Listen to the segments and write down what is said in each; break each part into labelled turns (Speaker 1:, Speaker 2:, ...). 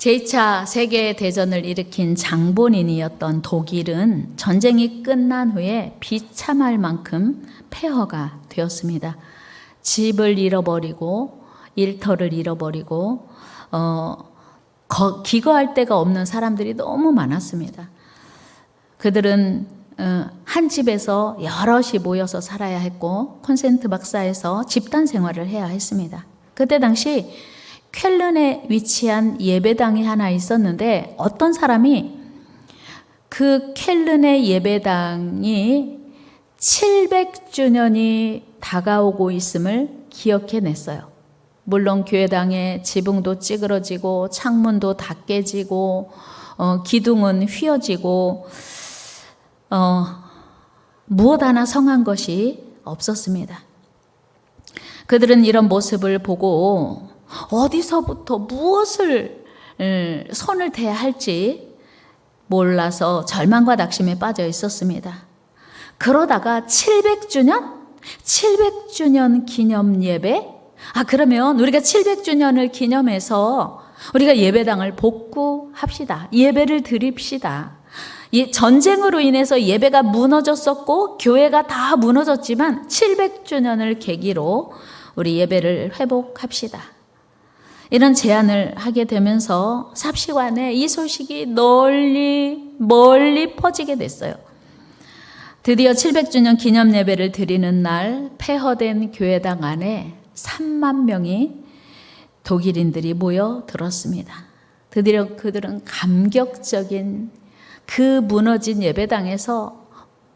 Speaker 1: 제2차 세계대전을 일으킨 장본인이었던 독일은 전쟁이 끝난 후에 비참할 만큼 폐허가 되었습니다. 집을 잃어버리고 일터를 잃어버리고 기거할 데가 없는 사람들이 너무 많았습니다. 그들은 한 집에서 여럿이 모여서 살아야 했고 콘센트 박사에서 집단 생활을 해야 했습니다. 그때 당시 쾰른에 위치한 예배당이 하나 있었는데 어떤 사람이 그 쾰른의 예배당이 700주년이 다가오고 있음을 기억해냈어요. 물론 교회당의 지붕도 찌그러지고 창문도 다 깨지고 기둥은 휘어지고 무엇 하나 성한 것이 없었습니다. 그들은 이런 모습을 보고 어디서부터 무엇을 손을 대야 할지 몰라서 절망과 낙심에 빠져 있었습니다. 그러다가 700주년 기념 예배? 그러면 우리가 700주년을 기념해서 우리가 예배당을 복구합시다. 예배를 드립시다. 이 전쟁으로 인해서 예배가 무너졌었고 교회가 다 무너졌지만 700주년을 계기로 우리 예배를 회복합시다. 이런 제안을 하게 되면서 삽시간에 이 소식이 멀리 퍼지게 됐어요. 드디어 700주년 기념 예배를 드리는 날 폐허된 교회당 안에 3만 명이 독일인들이 모여들었습니다. 드디어 그들은 감격적인 그 무너진 예배당에서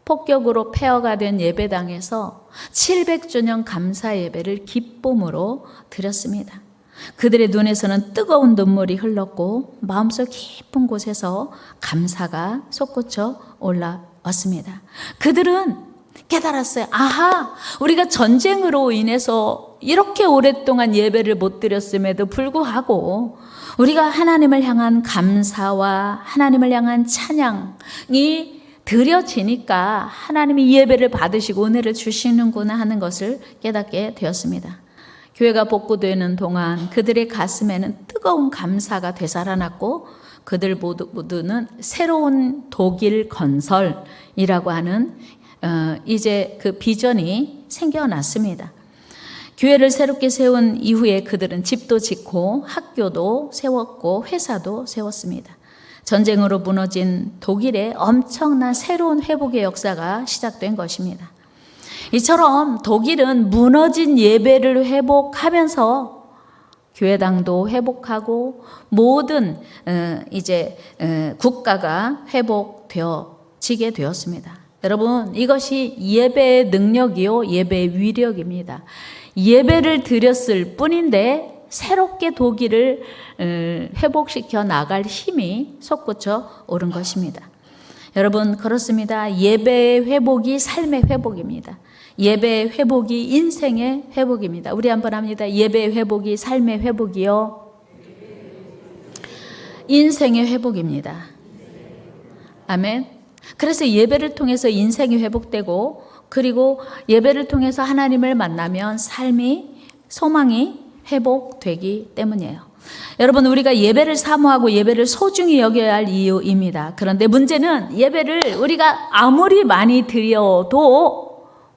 Speaker 1: 폭격으로 폐허가 된 예배당에서 700주년 감사 예배를 기쁨으로 드렸습니다. 그들의 눈에서는 뜨거운 눈물이 흘렀고 마음속 깊은 곳에서 감사가 솟구쳐 올라왔습니다. 그들은 깨달았어요. 우리가 전쟁으로 인해서 이렇게 오랫동안 예배를 못 드렸음에도 불구하고 우리가 하나님을 향한 감사와 하나님을 향한 찬양이 드려지니까 하나님이 예배를 받으시고 은혜를 주시는구나 하는 것을 깨닫게 되었습니다. 교회가 복구되는 동안 그들의 가슴에는 뜨거운 감사가 되살아났고 그들 모두는 새로운 독일 건설이라고 하는 이제 그 비전이 생겨났습니다. 교회를 새롭게 세운 이후에 그들은 집도 짓고 학교도 세웠고 회사도 세웠습니다. 전쟁으로 무너진 독일의 엄청난 새로운 회복의 역사가 시작된 것입니다. 이처럼 독일은 무너진 예배를 회복하면서 교회당도 회복하고 모든 국가가 회복되어지게 되었습니다. 여러분, 이것이 예배의 능력이요 예배의 위력입니다. 예배를 드렸을 뿐인데 새롭게 독일을 회복시켜 나갈 힘이 솟구쳐 오른 것입니다. 여러분, 그렇습니다. 예배의 회복이 삶의 회복입니다. 예배의 회복이 인생의 회복입니다. 우리 한번 합니다. 예배의 회복이 삶의 회복이요 인생의 회복입니다. 아멘. 그래서 예배를 통해서 인생이 회복되고 그리고 예배를 통해서 하나님을 만나면 삶이 소망이 회복되기 때문이에요. 여러분, 우리가 예배를 사모하고 예배를 소중히 여겨야 할 이유입니다. 그런데 문제는 예배를 우리가 아무리 많이 드려도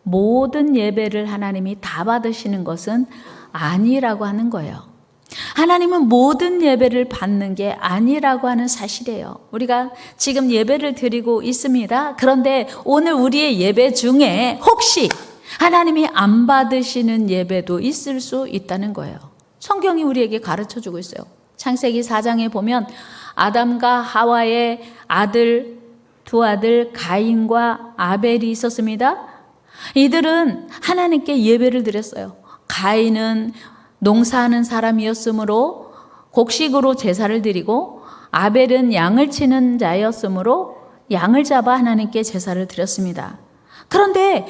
Speaker 1: 모든 예배를 하나님이 다 받으시는 것은 아니라고 하는 거예요. 하나님은 모든 예배를 받는 게 아니라고 하는 사실이에요. 우리가 지금 예배를 드리고 있습니다. 그런데 오늘 우리의 예배 중에 혹시 하나님이 안 받으시는 예배도 있을 수 있다는 거예요. 성경이 우리에게 가르쳐주고 있어요. 창세기 4장에 보면 아담과 하와의 두 아들 가인과 아벨이 있었습니다. 이들은 하나님께 예배를 드렸어요. 가인은 농사하는 사람이었으므로 곡식으로 제사를 드리고 아벨은 양을 치는 자였으므로 양을 잡아 하나님께 제사를 드렸습니다. 그런데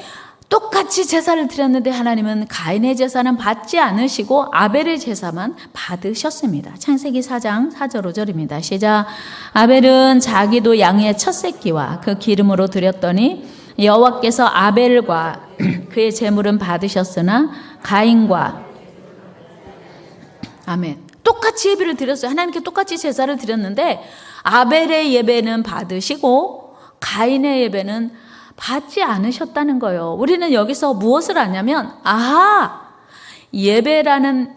Speaker 1: 똑같이 제사를 드렸는데 하나님은 가인의 제사는 받지 않으시고 아벨의 제사만 받으셨습니다. 창세기 4장 4절 5절입니다. 시작. 아벨은 자기도 양의 첫 새끼와 그 기름으로 드렸더니 여호와께서 아벨과 그의 제물은 받으셨으나 가인과 아멘. 똑같이 예배를 드렸어요. 하나님께 똑같이 제사를 드렸는데 아벨의 예배는 받으시고 가인의 예배는 받지 않으셨다는 거예요. 우리는 여기서 무엇을 아냐면 예배라는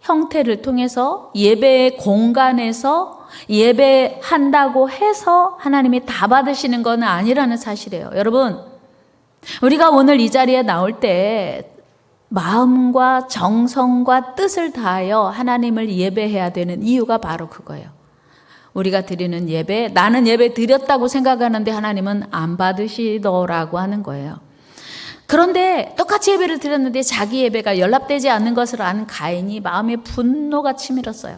Speaker 1: 형태를 통해서 예배의 공간에서 예배한다고 해서 하나님이 다 받으시는 건 아니라는 사실이에요. 여러분, 우리가 오늘 이 자리에 나올 때 마음과 정성과 뜻을 다하여 하나님을 예배해야 되는 이유가 바로 그거예요. 우리가 드리는 예배, 나는 예배 드렸다고 생각하는데 하나님은 안 받으시더라고 하는 거예요. 그런데 똑같이 예배를 드렸는데 자기 예배가 연락되지 않는 것을 아는 가인이 마음에 분노가 치밀었어요.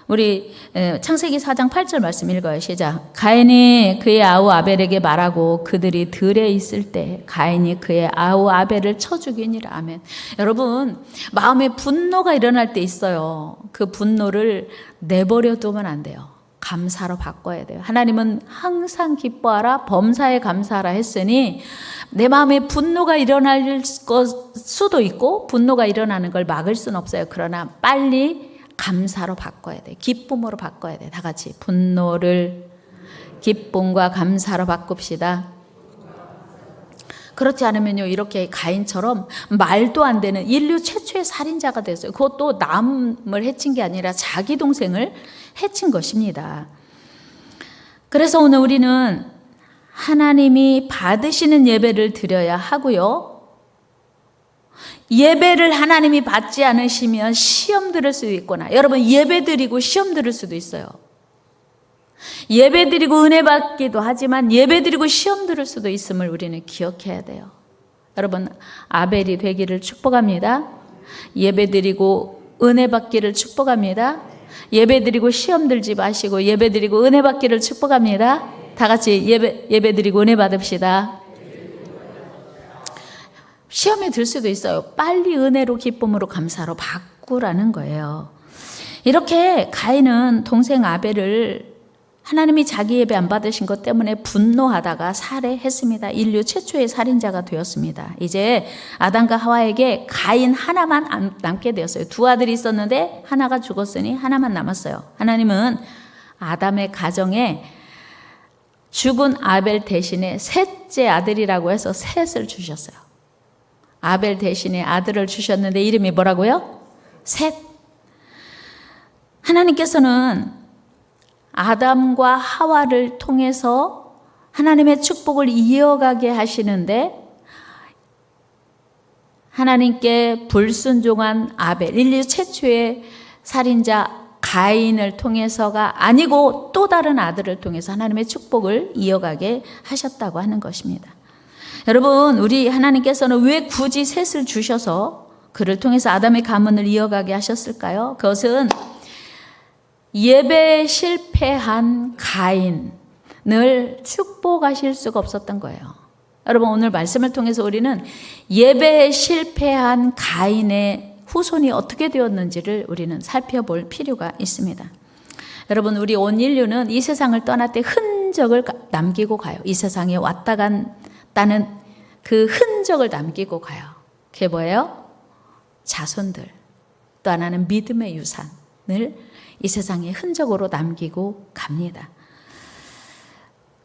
Speaker 1: 우리 창세기 4장 8절 말씀 읽어요. 시작. 가인이 그의 아우 아벨에게 말하고 그들이 들에 있을 때 가인이 그의 아우 아벨을 쳐 죽이니라. 아멘. 여러분, 마음에 분노가 일어날 때 있어요. 그 분노를 내버려 두면 안 돼요. 감사로 바꿔야 돼요. 하나님은 항상 기뻐하라 범사에 감사하라 했으니 내 마음에 분노가 일어날 수도 있고 분노가 일어나는 걸 막을 수는 없어요. 그러나 빨리 감사로 바꿔야 돼. 기쁨으로 바꿔야 돼. 다 같이 분노를 기쁨과 감사로 바꿉시다. 그렇지 않으면요, 이렇게 가인처럼 말도 안 되는 인류 최초의 살인자가 됐어요. 그것도 남을 해친 게 아니라 자기 동생을 해친 것입니다. 그래서 오늘 우리는 하나님이 받으시는 예배를 드려야 하고요. 예배를 하나님이 받지 않으시면 시험 들을 수도 있거나, 여러분 예배 드리고 시험 들을 수도 있어요. 예배 드리고 은혜 받기도 하지만 예배 드리고 시험 들을 수도 있음을 우리는 기억해야 돼요. 여러분, 아벨이 되기를 축복합니다. 예배 드리고 은혜 받기를 축복합니다. 예배 드리고 시험 들지 마시고 예배 드리고 은혜 받기를 축복합니다. 다 같이 예배 드리고 은혜 받읍시다. 시험에 들 수도 있어요. 빨리 은혜로 기쁨으로 감사로 바꾸라는 거예요. 이렇게 가인은 동생 아벨을 하나님이 자기 예배 안 받으신 것 때문에 분노하다가 살해했습니다. 인류 최초의 살인자가 되었습니다. 이제 아담과 하와에게 가인 하나만 남게 되었어요. 두 아들이 있었는데 하나가 죽었으니 하나만 남았어요. 하나님은 아담의 가정에 죽은 아벨 대신에 셋째 아들이라고 해서 셋을 주셨어요. 아벨 대신에 아들을 주셨는데 이름이 뭐라고요? 셋. 하나님께서는 아담과 하와를 통해서 하나님의 축복을 이어가게 하시는데 하나님께 불순종한 아벨, 인류 최초의 살인자 가인을 통해서가 아니고 또 다른 아들을 통해서 하나님의 축복을 이어가게 하셨다고 하는 것입니다. 여러분, 우리 하나님께서는 왜 굳이 셋을 주셔서 그를 통해서 아담의 가문을 이어가게 하셨을까요? 그것은 예배에 실패한 가인을 축복하실 수가 없었던 거예요. 여러분, 오늘 말씀을 통해서 우리는 예배에 실패한 가인의 후손이 어떻게 되었는지를 우리는 살펴볼 필요가 있습니다. 여러분, 우리 온 인류는 이 세상을 떠날 때 흔적을 남기고 가요. 이 세상에 왔다 갔다는 그 흔적을 남기고 가요. 그게 뭐예요? 자손들, 또 하나는 믿음의 유산을 이 세상에 흔적으로 남기고 갑니다.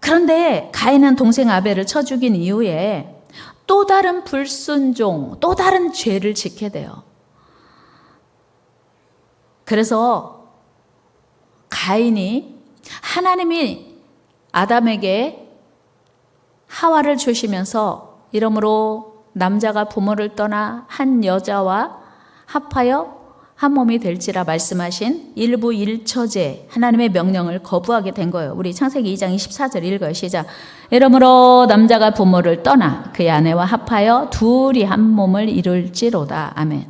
Speaker 1: 그런데 가인은 동생 아벨을 쳐 죽인 이후에 또 다른 불순종, 또 다른 죄를 짓게 돼요. 그래서 가인이 하나님이 아담에게 하와를 주시면서 이러므로 남자가 부모를 떠나 한 여자와 합하여 한 몸이 될지라 말씀하신 일부 일처제 하나님의 명령을 거부하게 된 거예요. 우리 창세기 2장 24절 읽어요. 시작. 이러므로 남자가 부모를 떠나 그의 아내와 합하여 둘이 한 몸을 이룰지로다. 아멘.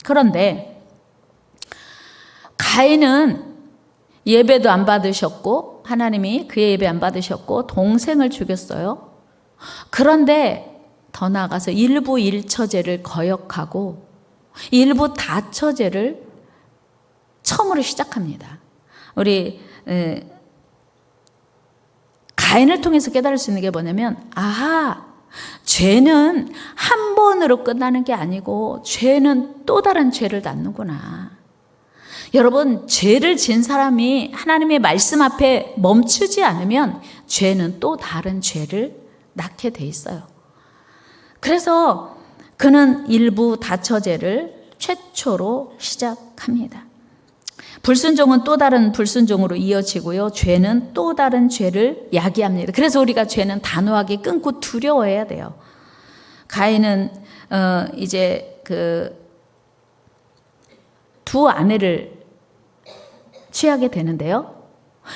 Speaker 1: 그런데 가인은 예배도 안 받으셨고 하나님이 그의 예배 안 받으셨고 동생을 죽였어요. 그런데 더 나아가서 일부 일처제를 거역하고 일부 다처제를 처음으로 시작합니다. 우리 가인을 통해서 깨달을 수 있는 게 뭐냐면, 죄는 한 번으로 끝나는 게 아니고 죄는 또 다른 죄를 낳는구나. 여러분, 죄를 진 사람이 하나님의 말씀 앞에 멈추지 않으면 죄는 또 다른 죄를 낳게 돼 있어요. 그래서 그는 일부 다처제를 최초로 시작합니다. 불순종은 또 다른 불순종으로 이어지고요. 죄는 또 다른 죄를 야기합니다. 그래서 우리가 죄는 단호하게 끊고 두려워해야 돼요. 가인은 이제 두 아내를 취하게 되는데요.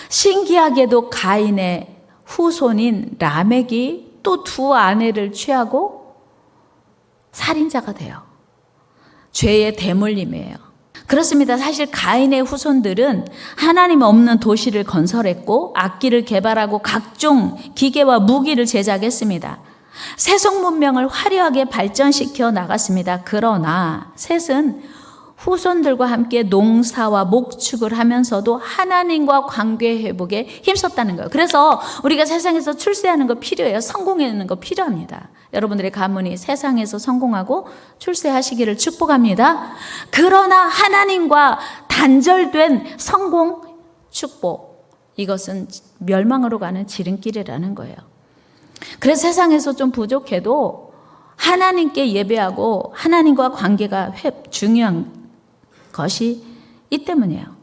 Speaker 1: 신기하게도 가인의 후손인 라멕이 또 두 아내를 취하고 살인자가 돼요. 죄의 대물림이에요. 그렇습니다. 사실 가인의 후손들은 하나님 없는 도시를 건설했고 악기를 개발하고 각종 기계와 무기를 제작했습니다. 세속 문명을 화려하게 발전시켜 나갔습니다. 그러나 셋은 후손들과 함께 농사와 목축을 하면서도 하나님과 관계 회복에 힘썼다는 거예요. 그래서 우리가 세상에서 출세하는 거 필요해요. 성공하는 거 필요합니다. 여러분들의 가문이 세상에서 성공하고 출세하시기를 축복합니다. 그러나 하나님과 단절된 성공, 축복, 이것은 멸망으로 가는 지름길이라는 거예요. 그래서 세상에서 좀 부족해도 하나님께 예배하고 하나님과 관계가 중요한 것이 이 때문이에요.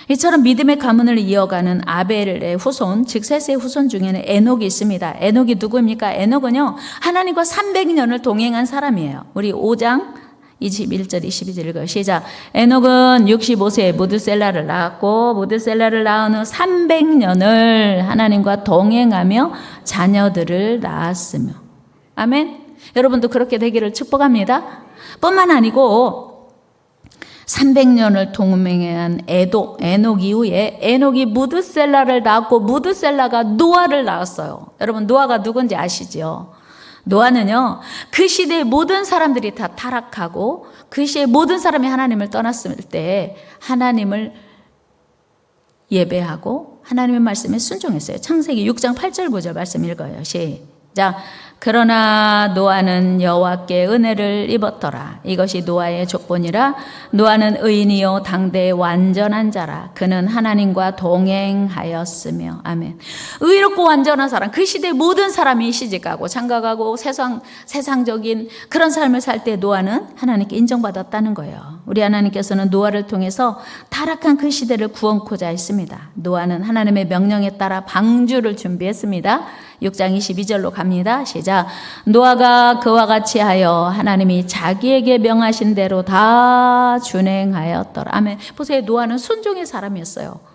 Speaker 1: 이처럼 믿음의 가문을 이어가는 아벨의 후손, 즉 셋의 후손 중에는 에녹이 있습니다. 에녹이 누구입니까? 에녹은요, 하나님과 300년을 동행한 사람이에요. 우리 5장 21절 22절 읽어요. 시작. 에녹은 65세에 무드셀라를 낳았고 무드셀라를 낳은 후 300년을 하나님과 동행하며 자녀들을 낳았으며. 아멘. 여러분도 그렇게 되기를 축복합니다. 뿐만 아니고 300년을 동행한 에녹 이후에 에녹이 무드셀라를 낳았고 무드셀라가 노아를 낳았어요. 여러분, 노아가 누군지 아시죠? 노아는요, 그 시대의 모든 사람들이 다 타락하고 그 시대의 모든 사람이 하나님을 떠났을 때 하나님을 예배하고 하나님의 말씀에 순종했어요. 창세기 6장 8절 9절 말씀 읽어요. 시작. 그러나 노아는 여호와께 은혜를 입었더라. 이것이 노아의 족본이라. 노아는 의인이요 당대의 완전한 자라. 그는 하나님과 동행하였으며. 아멘. 의롭고 완전한 사람, 그 시대의 모든 사람이 시집가고 장가가고 세상적인 그런 삶을 살 때 노아는 하나님께 인정받았다는 거예요. 우리 하나님께서는 노아를 통해서 타락한 그 시대를 구원코자 했습니다. 노아는 하나님의 명령에 따라 방주를 준비했습니다. 6장 22절로 갑니다. 시작. 노아가 그와 같이 하여 하나님이 자기에게 명하신 대로 다 준행하였더라. 아멘. 보세요. 노아는 순종의 사람이었어요.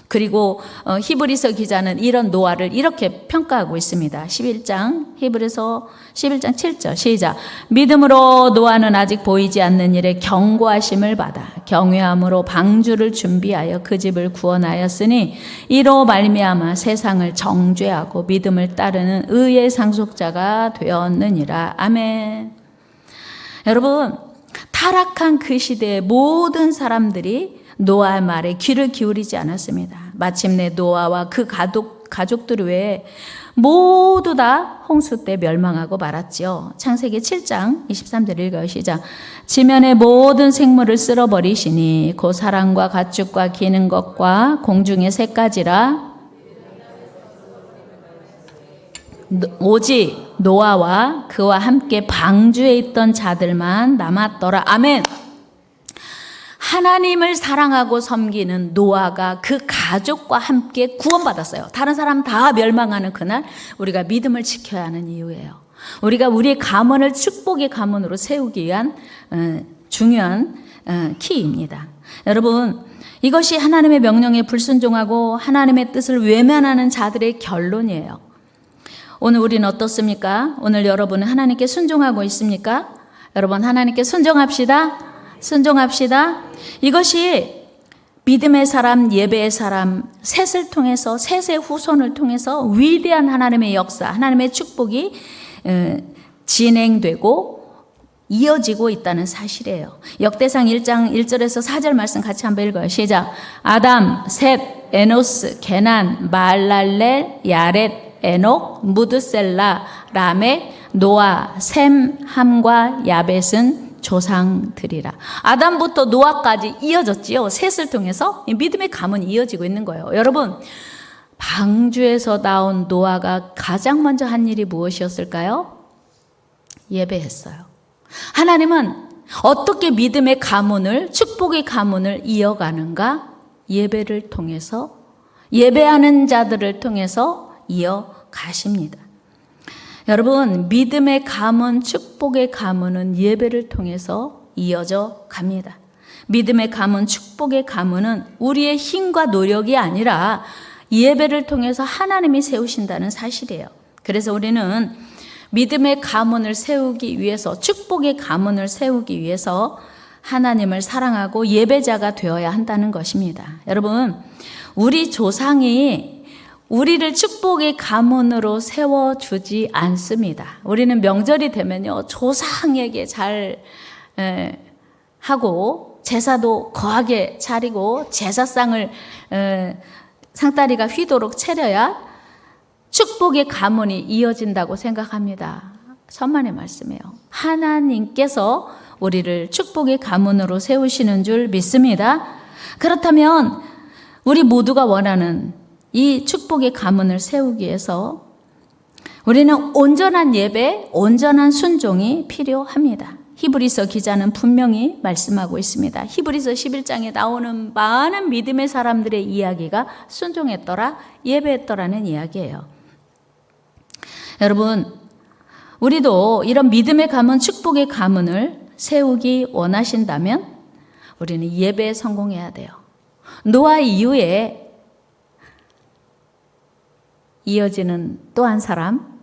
Speaker 1: 그리고 히브리서 기자는 이런 노아를 이렇게 평가하고 있습니다. 11장 히브리서 11장 7절 시작. 믿음으로 노아는 아직 보이지 않는 일에 경고하심을 받아 경외함으로 방주를 준비하여 그 집을 구원하였으니 이로 말미암아 세상을 정죄하고 믿음을 따르는 의의 상속자가 되었느니라. 아멘. 여러분, 타락한 그 시대의 모든 사람들이 노아의 말에 귀를 기울이지 않았습니다. 마침내 노아와 그 가족들 외에 모두 다 홍수 때 멸망하고 말았지요. 창세기 7장 23절 읽어요. 시작. 지면의 모든 생물을 쓸어버리시니 곧 사람과 가축과 기는 것과 공중의 새까지라. 오직 노아와 그와 함께 방주에 있던 자들만 남았더라. 아멘. 하나님을 사랑하고 섬기는 노아가 그 가족과 함께 구원받았어요. 다른 사람 다 멸망하는 그날 우리가 믿음을 지켜야 하는 이유예요. 우리가 우리의 가문을 축복의 가문으로 세우기 위한 중요한 키입니다. 여러분, 이것이 하나님의 명령에 불순종하고 하나님의 뜻을 외면하는 자들의 결론이에요. 오늘 우리는 어떻습니까? 오늘 여러분은 하나님께 순종하고 있습니까? 여러분, 하나님께 순종합시다. 순종합시다. 이것이 믿음의 사람, 예배의 사람, 셋을 통해서, 셋의 후손을 통해서 위대한 하나님의 역사, 하나님의 축복이 진행되고 이어지고 있다는 사실이에요. 역대상 1장 1절에서 4절 말씀 같이 한번 읽어요. 시작. 아담, 셋, 에노스, 게난, 말랄렐, 야렛, 에녹, 무드셀라, 라멕, 노아, 셈, 함과 야벳은 조상들이라. 아담부터 노아까지 이어졌지요. 셋을 통해서 믿음의 가문이 이어지고 있는 거예요. 여러분, 방주에서 나온 노아가 가장 먼저 한 일이 무엇이었을까요? 예배했어요. 하나님은 어떻게 믿음의 가문을, 축복의 가문을 이어가는가? 예배를 통해서, 예배하는 자들을 통해서 이어가십니다. 여러분, 믿음의 가문, 축복의 가문은 예배를 통해서 이어져 갑니다. 믿음의 가문, 축복의 가문은 우리의 힘과 노력이 아니라 예배를 통해서 하나님이 세우신다는 사실이에요. 그래서 우리는 믿음의 가문을 세우기 위해서, 축복의 가문을 세우기 위해서 하나님을 사랑하고 예배자가 되어야 한다는 것입니다. 여러분, 우리 조상이 우리를 축복의 가문으로 세워주지 않습니다. 우리는 명절이 되면요, 조상에게 잘 하고 제사도 거하게 차리고 제사상을 상다리가 휘도록 차려야 축복의 가문이 이어진다고 생각합니다. 천만의 말씀이에요. 하나님께서 우리를 축복의 가문으로 세우시는 줄 믿습니다. 그렇다면 우리 모두가 원하는 이 축복의 가문을 세우기 위해서 우리는 온전한 예배, 온전한 순종이 필요합니다. 히브리서 기자는 분명히 말씀하고 있습니다. 히브리서 11장에 나오는 많은 믿음의 사람들의 이야기가 순종했더라, 예배했더라는 이야기예요. 여러분, 우리도 이런 믿음의 가문, 축복의 가문을 세우기 원하신다면 우리는 예배에 성공해야 돼요. 노아 이후에 이어지는 또 한 사람,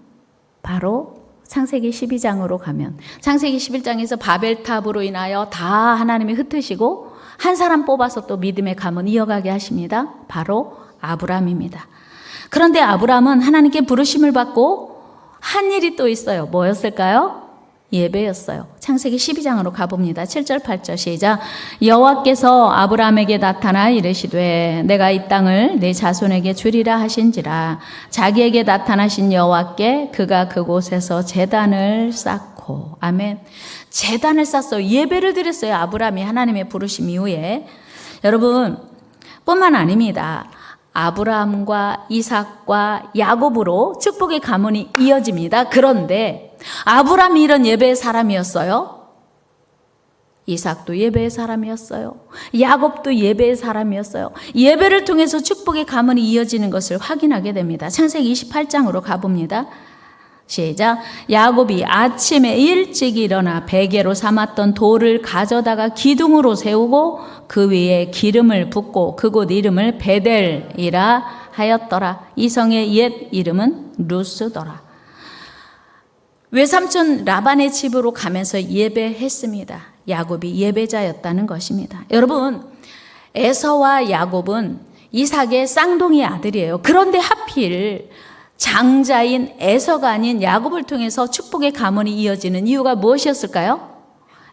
Speaker 1: 바로 창세기 12장으로 가면, 창세기 11장에서 바벨탑으로 인하여 다 하나님이 흩으시고 한 사람 뽑아서 또 믿음의 가문 이어가게 하십니다. 바로 아브람입니다. 그런데 아브람은 하나님께 부르심을 받고 한 일이 또 있어요. 뭐였을까요? 예배였어요. 창세기 12장으로 가봅니다. 7절 8절 시작. 여호와께서 아브라함에게 나타나 이르시되 내가 이 땅을 네 자손에게 주리라 하신지라. 자기에게 나타나신 여호와께 그가 그곳에서 제단을 쌓고. 아멘. 제단을 쌓았어요. 예배를 드렸어요. 아브라함이 하나님의 부르심 이후에. 여러분, 뿐만 아닙니다. 아브라함과 이삭과 야곱으로 축복의 가문이 이어집니다. 그런데 아브라함이 이런 예배의 사람이었어요. 이삭도 예배의 사람이었어요. 야곱도 예배의 사람이었어요. 예배를 통해서 축복의 가문이 이어지는 것을 확인하게 됩니다. 창세기 28장으로 가봅니다. 시작. 야곱이 아침에 일찍 일어나 베개로 삼았던 돌을 가져다가 기둥으로 세우고 그 위에 기름을 붓고 그곳 이름을 베델이라 하였더라. 이 성의 옛 이름은 루스더라. 외삼촌 라반의 집으로 가면서 예배했습니다. 야곱이 예배자였다는 것입니다. 여러분, 에서와 야곱은 이삭의 쌍둥이 아들이에요. 그런데 하필 장자인 에서가 아닌 야곱을 통해서 축복의 가문이 이어지는 이유가 무엇이었을까요?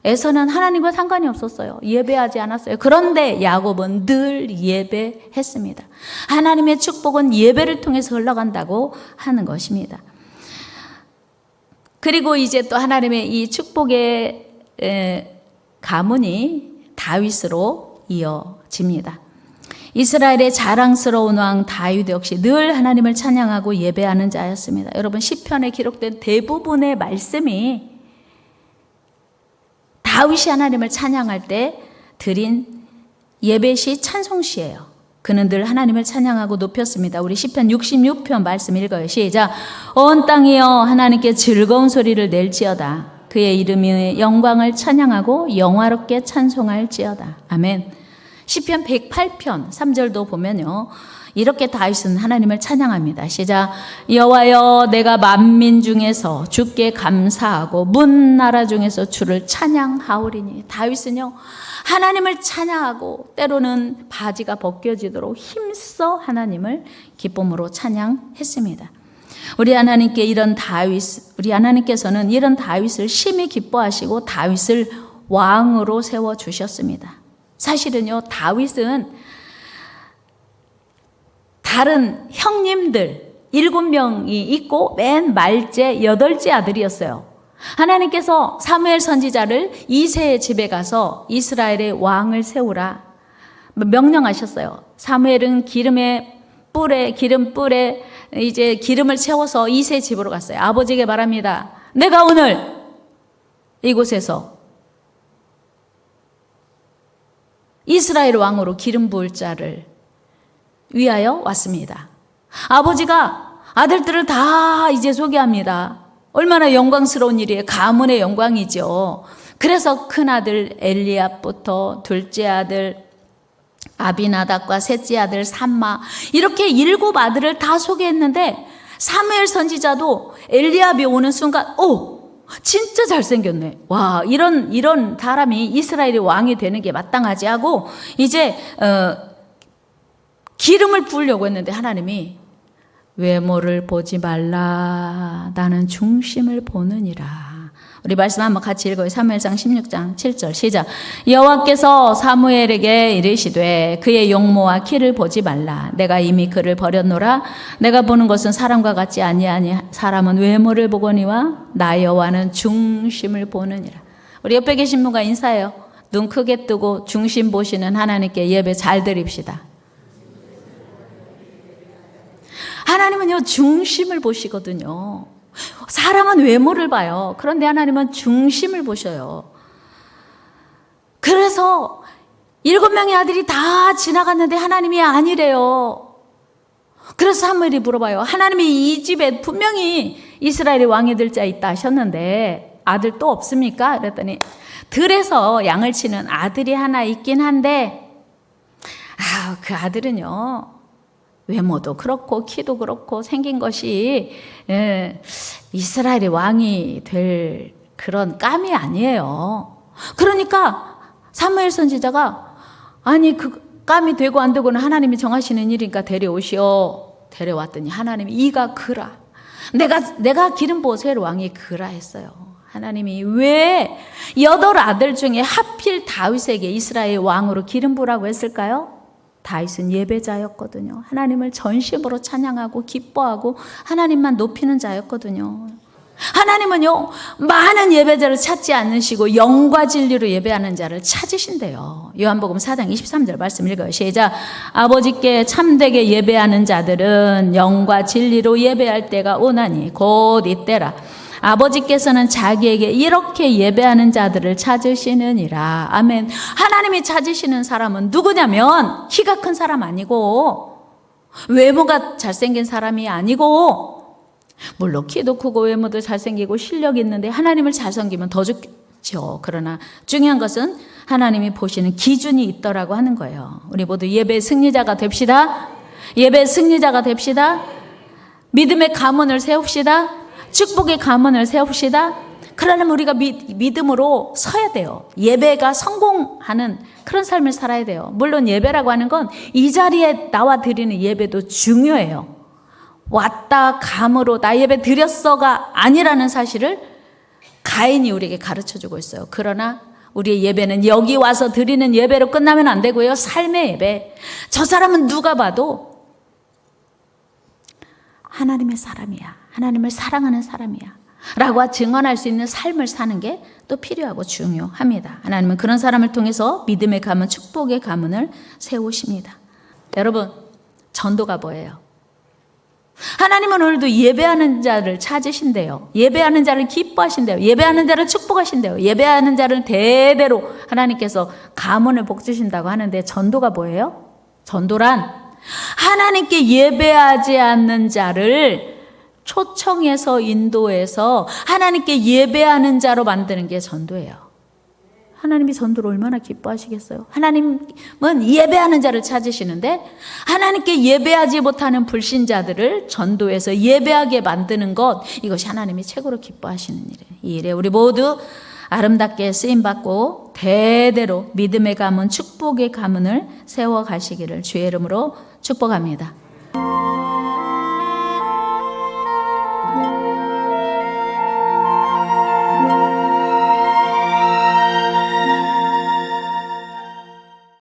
Speaker 1: 에서는 하나님과 상관이 없었어요. 예배하지 않았어요. 그런데 야곱은 늘 예배했습니다. 하나님의 축복은 예배를 통해서 흘러간다고 하는 것입니다. 그리고 이제 또 하나님의 이 축복의 가문이 다윗으로 이어집니다. 이스라엘의 자랑스러운 왕 다윗 역시 늘 하나님을 찬양하고 예배하는 자였습니다. 여러분, 시편에 기록된 대부분의 말씀이 다윗이 하나님을 찬양할 때 드린 예배시, 찬송시예요. 그는 늘 하나님을 찬양하고 높였습니다. 우리 시편 66편 말씀 읽어요. 시작. 온 땅이여 하나님께 즐거운 소리를 낼지어다. 그의 이름의 영광을 찬양하고 영화롭게 찬송할지어다. 아멘. 시편 108편 3절도 보면요, 이렇게 다윗은 하나님을 찬양합니다. 시작. 여호와여 내가 만민 중에서 주께 감사하고 문 나라 중에서 주를 찬양하오리니. 다윗은요, 하나님을 찬양하고 때로는 바지가 벗겨지도록 힘써 하나님을 기쁨으로 찬양했습니다. 우리 하나님께서는 이런 다윗을 심히 기뻐하시고 다윗을 왕으로 세워 주셨습니다. 사실은요, 다윗은 다른 형님들 7명이 있고 맨 말째 8째 아들이었어요. 하나님께서 사무엘 선지자를 이새의 집에 가서 이스라엘의 왕을 세우라 명령하셨어요. 사무엘은 기름불에 이제 기름을 채워서 이새 집으로 갔어요. 아버지에게 말합니다. 내가 오늘 이곳에서 이스라엘 왕으로 기름 부을 자를 위하여 왔습니다. 아버지가 아들들을 다 이제 소개합니다. 얼마나 영광스러운 일이에요. 가문의 영광이죠. 그래서 큰아들 엘리압부터 둘째 아들 아비나답과 셋째 아들 삼마 이렇게 7 아들을 다 소개했는데 사무엘 선지자도 엘리압이 오는 순간 진짜 잘생겼네. 와, 이런 사람이 이스라엘의 왕이 되는 게 마땅하지 하고 이제 기름을 부으려고 했는데 하나님이 외모를 보지 말라. 나는 중심을 보느니라. 우리 말씀 한번 같이 읽어요. 사무엘상 16장 7절 시작. 여호와께서 사무엘에게 이르시되 그의 용모와 키를 보지 말라. 내가 이미 그를 버렸노라. 내가 보는 것은 사람과 같지 아니하니 사람은 외모를 보거니와 나 여호와는 중심을 보느니라. 우리 옆에 계신 분과 인사해요. 눈 크게 뜨고 중심 보시는 하나님께 예배 잘 드립시다. 하나님은요 중심을 보시거든요. 사람은 외모를 봐요. 그런데 하나님은 중심을 보셔요. 그래서 7명의 아들이 다 지나갔는데 하나님이 아니래요. 그래서 사무엘이 물어봐요. 하나님이 이 집에 분명히 이스라엘의 왕이 될 자 있다 하셨는데 아들 또 없습니까? 그랬더니 들에서 양을 치는 아들이 하나 있긴 한데 그 아들은요 외모도 그렇고 키도 그렇고 생긴 것이 이스라엘의 왕이 될 그런 깜이 아니에요. 그러니까 사무엘 선지자가 아니 그 깜이 되고 안 되고는 하나님이 정하시는 일이니까 데려오시오. 데려왔더니 하나님이 이가 그라. 내가 기름 부어 세울 왕이 그라 했어요. 하나님이 왜 8 아들 중에 하필 다윗에게 이스라엘 왕으로 기름 부으라고 했을까요? 다윗은 예배자였거든요. 하나님을 전심으로 찬양하고 기뻐하고 하나님만 높이는 자였거든요. 하나님은요 많은 예배자를 찾지 않으시고 영과 진리로 예배하는 자를 찾으신대요. 요한복음 4장 23절 말씀 읽어요. 시작. 아버지께 참되게 예배하는 자들은 영과 진리로 예배할 때가 오나니 곧 이때라. 아버지께서는 자기에게 이렇게 예배하는 자들을 찾으시느니라. 아멘. 하나님이 찾으시는 사람은 누구냐면 키가 큰 사람 아니고 외모가 잘생긴 사람이 아니고 물론 키도 크고 외모도 잘생기고 실력이 있는데 하나님을 잘 섬기면 더 좋죠. 그러나 중요한 것은 하나님이 보시는 기준이 있더라고 하는 거예요. 우리 모두 예배의 승리자가 됩시다. 예배의 승리자가 됩시다. 믿음의 가문을 세웁시다. 축복의 가문을 세웁시다. 그러려면 우리가 믿음으로 서야 돼요. 예배가 성공하는 그런 삶을 살아야 돼요. 물론 예배라고 하는 건 이 자리에 나와 드리는 예배도 중요해요. 왔다 감으로 나 예배 드렸어가 아니라는 사실을 가인이 우리에게 가르쳐주고 있어요. 그러나 우리의 예배는 여기 와서 드리는 예배로 끝나면 안 되고요. 삶의 예배. 저 사람은 누가 봐도 하나님의 사람이야. 하나님을 사랑하는 사람이야 라고 증언할 수 있는 삶을 사는 게 또 필요하고 중요합니다. 하나님은 그런 사람을 통해서 믿음의 가문, 축복의 가문을 세우십니다. 여러분, 전도가 뭐예요? 하나님은 오늘도 예배하는 자를 찾으신대요. 예배하는 자를 기뻐하신대요. 예배하는 자를 축복하신대요. 예배하는 자를 대대로 하나님께서 가문을 복주신다고 하는데 전도가 뭐예요? 전도란 하나님께 예배하지 않는 자를 초청해서 인도해서 하나님께 예배하는 자로 만드는 게 전도예요. 하나님이 전도를 얼마나 기뻐하시겠어요? 하나님은 예배하는 자를 찾으시는데 하나님께 예배하지 못하는 불신자들을 전도해서 예배하게 만드는 것, 이것이 하나님이 최고로 기뻐하시는 일이에요. 이 일에 우리 모두 아름답게 쓰임받고 대대로 믿음의 가문, 축복의 가문을 세워가시기를 주의 이름으로 축복합니다.